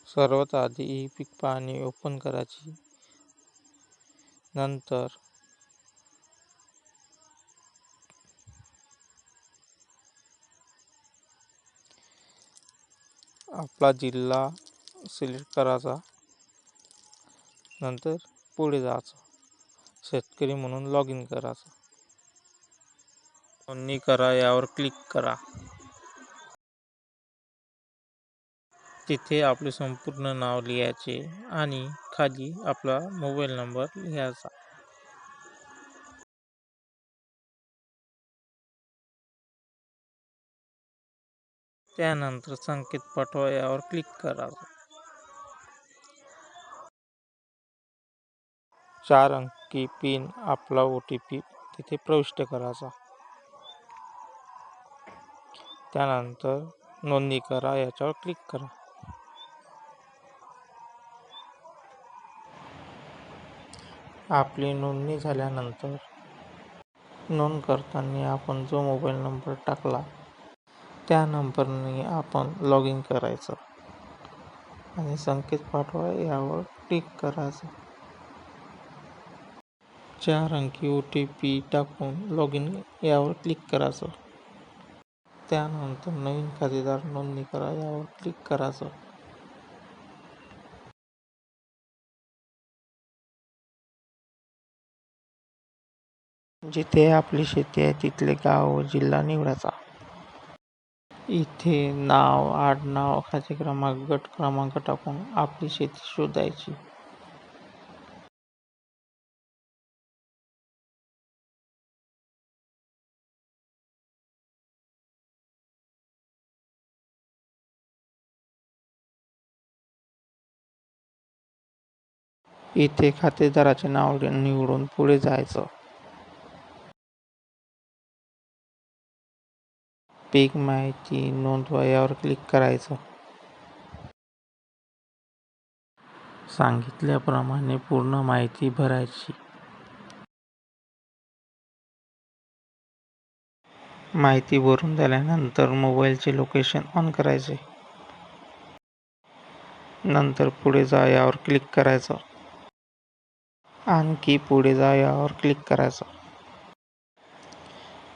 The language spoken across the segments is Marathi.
सर्वात आधी ई पीक पाहणी ओपन करायची. नंतर आपला जिल्हा सिलेक्ट करायचा. नंतर पुढे जायचं. शेतकरी म्हणून लॉग इन करायचं. नोंदणी करा यावर क्लिक करा. तिथे आपले संपूर्ण नाव लिहायचे आणि खाली आपला मोबाईल नंबर लिहायचा. त्यानंतर संकेत पाठवा यावर क्लिक करायचं. 4 अंकी पिन आपला OTP तिथे प्रविष्ट करायचा. त्यानंतर नोंदणी करा याच्यावर क्लिक करा. आपली नोंदणी झाल्यानंतर नोंद करताना आपण जो मोबाईल नंबर टाकला त्या नंबरने आपण लॉग इन करायचं आणि संकेत पाठवा यावर क्लिक करायचं. 4 अंकी OTP टाकून लॉग इन यावर क्लिक करायचं. त्यानंतर नवीन खातेदार नोंदणी करा यावर क्लिक करायचं. जिथे आपली शेती आहे तिथले गाव व जिल्हा निवडायचा. इथे नाव, आडनाव, खाते क्रमांक, गट क्रमांक टाकून आपली शेती शोधायची. इथे खातेदाराचे नाव निवडून पुढे जायचं. पीक माहिती नोंदवा यावर क्लिक करायचं. सांगितल्याप्रमाणे पूर्ण माहिती भरायची. माहिती भरून झाल्यानंतर मोबाईलचे लोकेशन ऑन करायचे. नंतर पुढे जा यावर क्लिक करायचं. आणखी पुढे जा यावर क्लिक करायचं.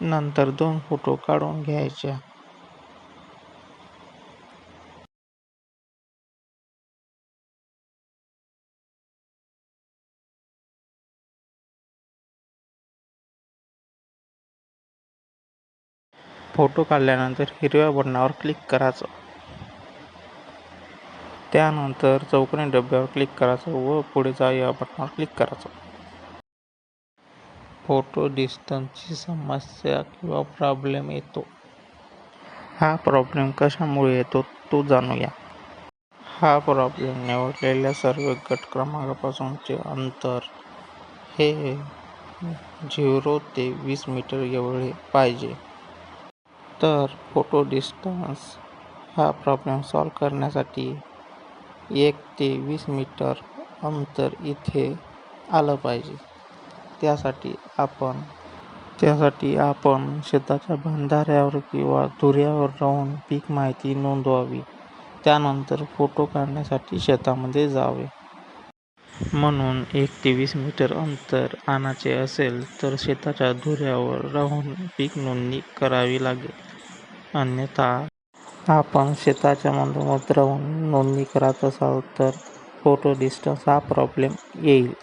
नंतर 2 फोटो काढून घ्यायचे. फोटो काढल्यानंतर हिरव्या बटणावर क्लिक करायचं. त्यानंतर चौकोनी डब्यावर क्लिक करायचं व पुढे जा या बटणावर क्लिक करायचं. फोटो डिस्टन्सची समस्या किंवा प्रॉब्लेम येतो. हा प्रॉब्लेम कशामुळे येतो तो जाणूया. हा प्रॉब्लेम निवडलेल्या सर्व गट क्रमांकापासूनचे अंतर हे 0 ते 20 मीटर एवढे पाहिजे. तर फोटो डिस्टन्स हा प्रॉब्लेम सॉल्व्ह करण्यासाठी 1 ते 20 मीटर अंतर इथे आलं पाहिजे. त्यासाठी आपण शेताच्या बंधाऱ्यावर किंवा तुऱ्यावर राहून पीक माहिती नोंदवावी. त्यानंतर फोटो काढण्यासाठी शेतामध्ये जावे. म्हणून 1 ते 20 मीटर अंतर आणायचे असेल तर शेताच्या तुऱ्यावर राहून पीक नोंदणी करावी लागेल. अन्यथा आपण शेताच्या मधोमध राहून नोंदणी करत असाल तर फोटो डिस्टन्स हा प्रॉब्लेम येईल.